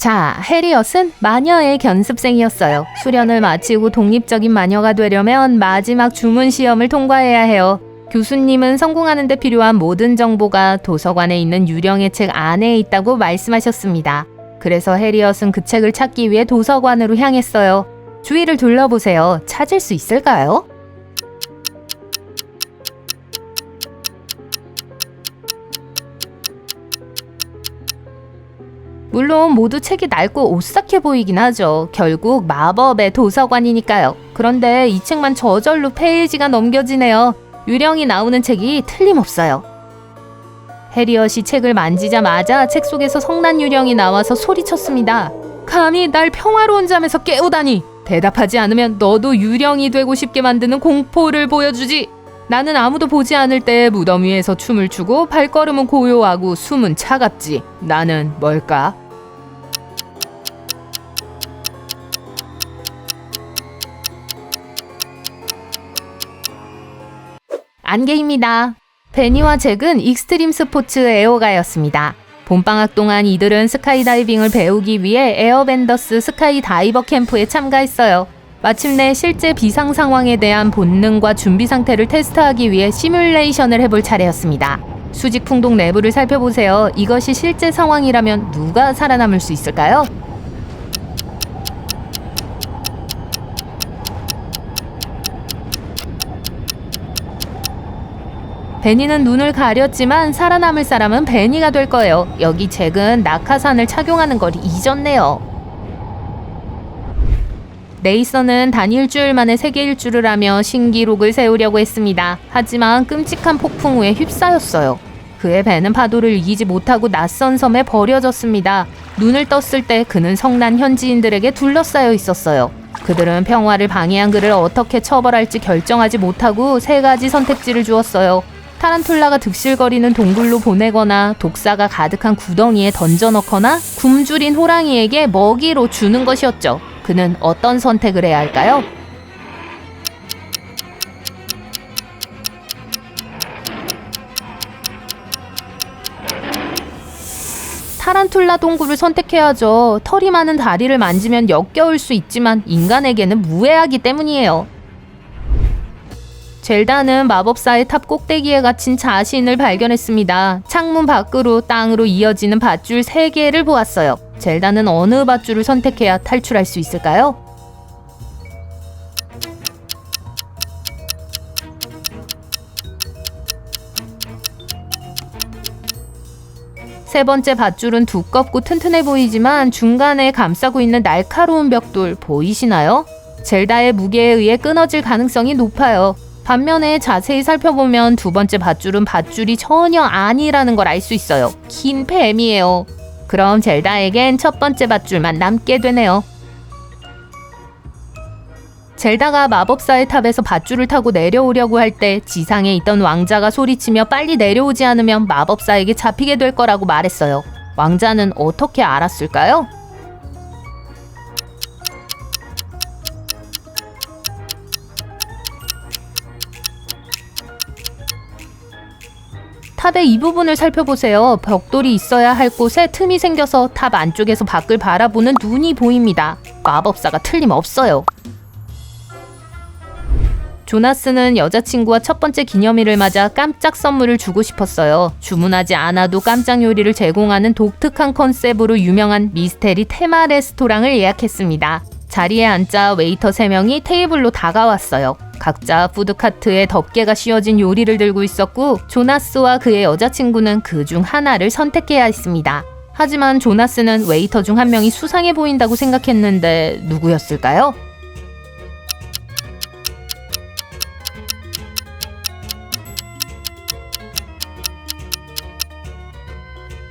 자, 해리엇은 마녀의 견습생이었어요. 수련을 마치고 독립적인 마녀가 되려면 마지막 주문 시험을 통과해야 해요. 교수님은 성공하는 데 필요한 모든 정보가 도서관에 있는 유령의 책 안에 있다고 말씀하셨습니다. 그래서 해리엇은 그 책을 찾기 위해 도서관으로 향했어요. 주위를 둘러보세요. 찾을 수 있을까요? 물론 모두 책이 낡고 오싹해 보이긴 하죠. 결국 마법의 도서관이니까요. 그런데 이 책만 저절로 페이지가 넘겨지네요. 유령이 나오는 책이 틀림없어요. 해리엇이 책을 만지자마자 책 속에서 성난 유령이 나와서 소리쳤습니다. 감히 날 평화로운 잠에서 깨우다니! 대답하지 않으면 너도 유령이 되고 싶게 만드는 공포를 보여주지! 나는 아무도 보지 않을 때 무덤 위에서 춤을 추고 발걸음은 고요하고 숨은 차갑지. 나는 뭘까? 안개입니다. 베니와 잭은 익스트림 스포츠 애호가였습니다. 봄방학 동안 이들은 스카이다이빙을 배우기 위해 에어밴더스 스카이다이버 캠프에 참가했어요. 마침내 실제 비상 상황에 대한 본능과 준비 상태를 테스트하기 위해 시뮬레이션을 해볼 차례였습니다. 수직풍동 내부를 살펴보세요. 이것이 실제 상황이라면 누가 살아남을 수 있을까요? 베니는 눈을 가렸지만 살아남을 사람은 베니가 될 거예요. 여기 잭은 낙하산을 착용하는 걸 잊었네요. 네이선은 단 일주일 만에 세계 일주를 하며 신기록을 세우려고 했습니다. 하지만 끔찍한 폭풍 후에 휩싸였어요. 그의 배는 파도를 이기지 못하고 낯선 섬에 버려졌습니다. 눈을 떴을 때 그는 성난 현지인들에게 둘러싸여 있었어요. 그들은 평화를 방해한 그를 어떻게 처벌할지 결정하지 못하고 세 가지 선택지를 주었어요. 타란툴라가 득실거리는 동굴로 보내거나 독사가 가득한 구덩이에 던져넣거나 굶주린 호랑이에게 먹이로 주는 것이었죠. 그는 어떤 선택을 해야 할까요? 타란툴라 동굴을 선택해야죠. 털이 많은 다리를 만지면 역겨울 수 있지만 인간에게는 무해하기 때문이에요. 젤다는 마법사의 탑 꼭대기에 갇힌 자신을 발견했습니다. 창문 밖으로 땅으로 이어지는 밧줄 3개를 보았어요. 젤다는 어느 밧줄을 선택해야 탈출할 수 있을까요? 세 번째 밧줄은 두껍고 튼튼해 보이지만 중간에 감싸고 있는 날카로운 벽돌 보이시나요? 젤다의 무게에 의해 끊어질 가능성이 높아요. 반면에 자세히 살펴보면 두 번째 밧줄은 밧줄이 전혀 아니라는 걸 알 수 있어요. 긴 뱀이에요. 그럼 젤다에겐 첫 번째 밧줄만 남게 되네요. 젤다가 마법사의 탑에서 밧줄을 타고 내려오려고 할 때 지상에 있던 왕자가 소리치며 빨리 내려오지 않으면 마법사에게 잡히게 될 거라고 말했어요. 왕자는 어떻게 알았을까요? 탑의 이 부분을 살펴보세요. 벽돌이 있어야 할 곳에 틈이 생겨서 탑 안쪽에서 밖을 바라보는 눈이 보입니다. 마법사가 틀림없어요. 조나스는 여자친구와 첫 번째 기념일을 맞아 깜짝 선물을 주고 싶었어요. 주문하지 않아도 깜짝 요리를 제공하는 독특한 컨셉으로 유명한 미스테리 테마 레스토랑을 예약했습니다. 자리에 앉자 웨이터 3명이 테이블로 다가왔어요. 각자 푸드카트에 덮개가 씌워진 요리를 들고 있었고 조나스와 그의 여자친구는 그 중 하나를 선택해야 했습니다. 하지만 조나스는 웨이터 중 한 명이 수상해 보인다고 생각했는데 누구였을까요?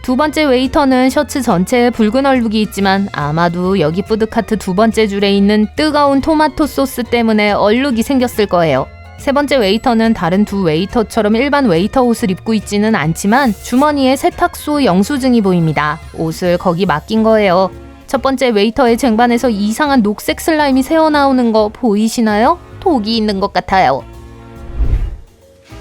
두 번째 웨이터는 셔츠 전체에 붉은 얼룩이 있지만 아마도 여기 푸드카트 두 번째 줄에 있는 뜨거운 토마토 소스 때문에 얼룩이 생겼을 거예요. 세 번째 웨이터는 다른 두 웨이터처럼 일반 웨이터 옷을 입고 있지는 않지만 주머니에 세탁소 영수증이 보입니다. 옷을 거기 맡긴 거예요. 첫 번째 웨이터의 쟁반에서 이상한 녹색 슬라임이 새어나오는 거 보이시나요? 독이 있는 것 같아요.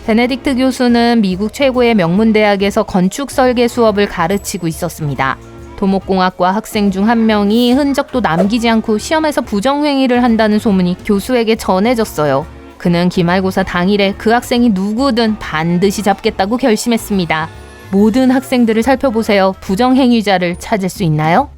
베네딕트 교수는 미국 최고의 명문 대학에서 건축 설계 수업을 가르치고 있었습니다. 토목공학과 학생 중 한 명이 흔적도 남기지 않고 시험에서 부정행위를 한다는 소문이 교수에게 전해졌어요. 그는 기말고사 당일에 그 학생이 누구든 반드시 잡겠다고 결심했습니다. 모든 학생들을 살펴보세요. 부정행위자를 찾을 수 있나요?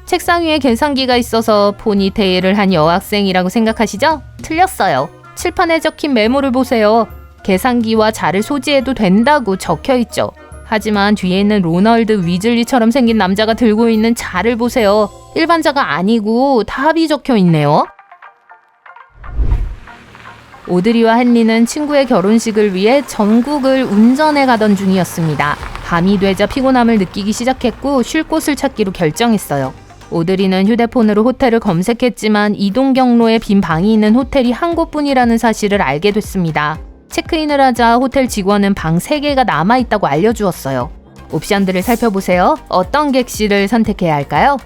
책상 위에 계산기가 있어서 포니테일을 한 여학생이라고 생각하시죠? 틀렸어요. 칠판에 적힌 메모를 보세요. 계산기와 자를 소지해도 된다고 적혀있죠. 하지만 뒤에 있는 로널드 위즐리처럼 생긴 남자가 들고 있는 자를 보세요. 일반 자가 아니고 답이 적혀있네요. 오드리와 헨리는 친구의 결혼식을 위해 전국을 운전해 가던 중이었습니다. 밤이 되자 피곤함을 느끼기 시작했고 쉴 곳을 찾기로 결정했어요. 오드리는 휴대폰으로 호텔을 검색했지만 이동 경로에 빈 방이 있는 호텔이 한 곳뿐이라는 사실을 알게 됐습니다. 체크인을 하자 호텔 직원은 방 3개가 남아있다고 알려주었어요. 옵션들을 살펴보세요. 어떤 객실을 선택해야 할까요?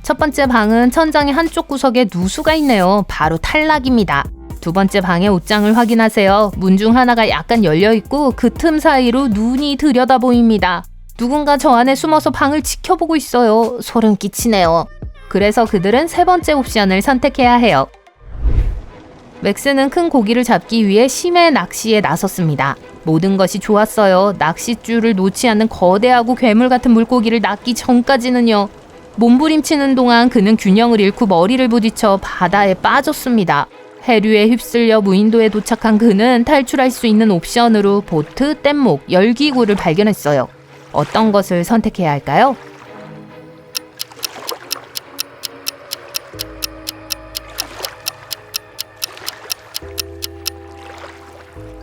첫 번째 방은 천장의 한쪽 구석에 누수가 있네요. 바로 탈락입니다. 두 번째 방의 옷장을 확인하세요. 문 중 하나가 약간 열려있고 그 틈 사이로 눈이 들여다 보입니다. 누군가 저 안에 숨어서 방을 지켜보고 있어요. 소름 끼치네요. 그래서 그들은 세 번째 옵션을 선택해야 해요. 맥스는 큰 고기를 잡기 위해 심해 낚시에 나섰습니다. 모든 것이 좋았어요. 낚싯줄을 놓지 않는 거대하고 괴물 같은 물고기를 낚기 전까지는요. 몸부림치는 동안 그는 균형을 잃고 머리를 부딪혀 바다에 빠졌습니다. 해류에 휩쓸려 무인도에 도착한 그는 탈출할 수 있는 옵션으로 보트, 뗏목, 열기구를 발견했어요. 어떤 것을 선택해야 할까요?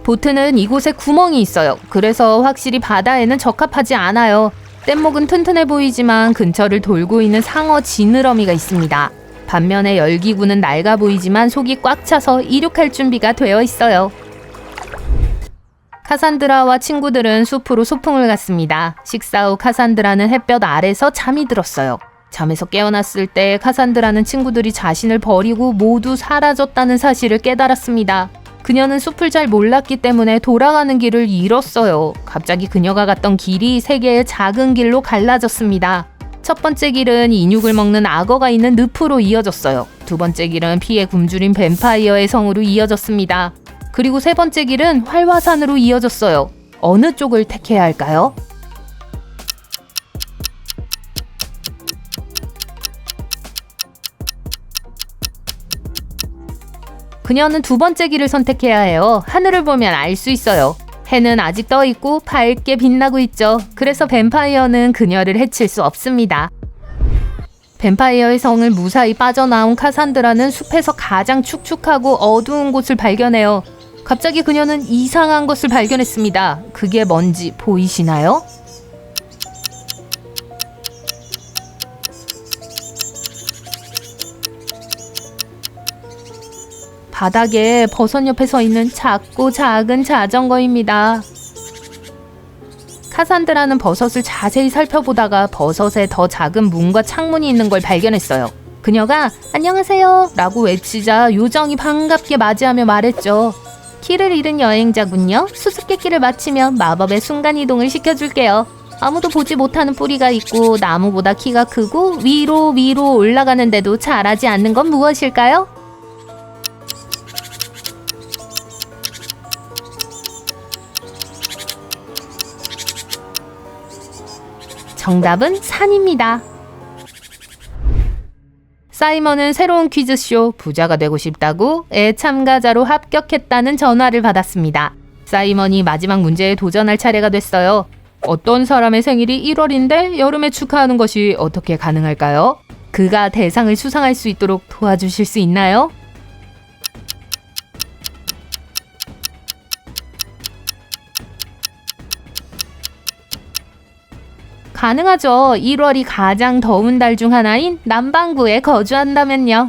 보트는 이곳에 구멍이 있어요. 그래서 확실히 바다에는 적합하지 않아요. 뗏목은 튼튼해 보이지만 근처를 돌고 있는 상어 지느러미가 있습니다. 반면에 열기구는 낡아 보이지만 속이 꽉 차서 이륙할 준비가 되어 있어요. 카산드라와 친구들은 숲으로 소풍을 갔습니다. 식사 후 카산드라는 햇볕 아래서 잠이 들었어요. 잠에서 깨어났을 때 카산드라는 친구들이 자신을 버리고 모두 사라졌다는 사실을 깨달았습니다. 그녀는 숲을 잘 몰랐기 때문에 돌아가는 길을 잃었어요. 갑자기 그녀가 갔던 길이 3개의 작은 길로 갈라졌습니다. 첫 번째 길은 인육을 먹는 악어가 있는 늪으로 이어졌어요. 두 번째 길은 피에 굶주린 뱀파이어의 성으로 이어졌습니다. 그리고 세 번째 길은 활화산으로 이어졌어요. 어느 쪽을 택해야 할까요? 그녀는 두 번째 길을 선택해야 해요. 하늘을 보면 알 수 있어요. 해는 아직 떠 있고 밝게 빛나고 있죠. 그래서 뱀파이어는 그녀를 해칠 수 없습니다. 뱀파이어의 성을 무사히 빠져나온 카산드라는 숲에서 가장 축축하고 어두운 곳을 발견해요. 갑자기 그녀는 이상한 것을 발견했습니다. 그게 뭔지 보이시나요? 바닥에 버섯 옆에 서 있는 작고 작은 자전거입니다. 카산드라는 버섯을 자세히 살펴보다가 버섯에 더 작은 문과 창문이 있는 걸 발견했어요. 그녀가 안녕하세요 라고 외치자 요정이 반갑게 맞이하며 말했죠. 길을 잃은 여행자군요. 수수께끼를 맞히면 마법의 순간이동을 시켜줄게요. 아무도 보지 못하는 뿌리가 있고 나무보다 키가 크고 위로 올라가는데도 자라지 않는 건 무엇일까요? 정답은 산입니다. 사이먼은 새로운 퀴즈쇼 부자가 되고 싶다고 참가자로 합격했다는 전화를 받았습니다. 사이먼이 마지막 문제에 도전할 차례가 됐어요. 어떤 사람의 생일이 1월인데 여름에 축하하는 것이 어떻게 가능할까요? 그가 대상을 수상할 수 있도록 도와주실 수 있나요? 가능하죠. 1월이 가장 더운 달 중 하나인 남반구에 거주한다면요.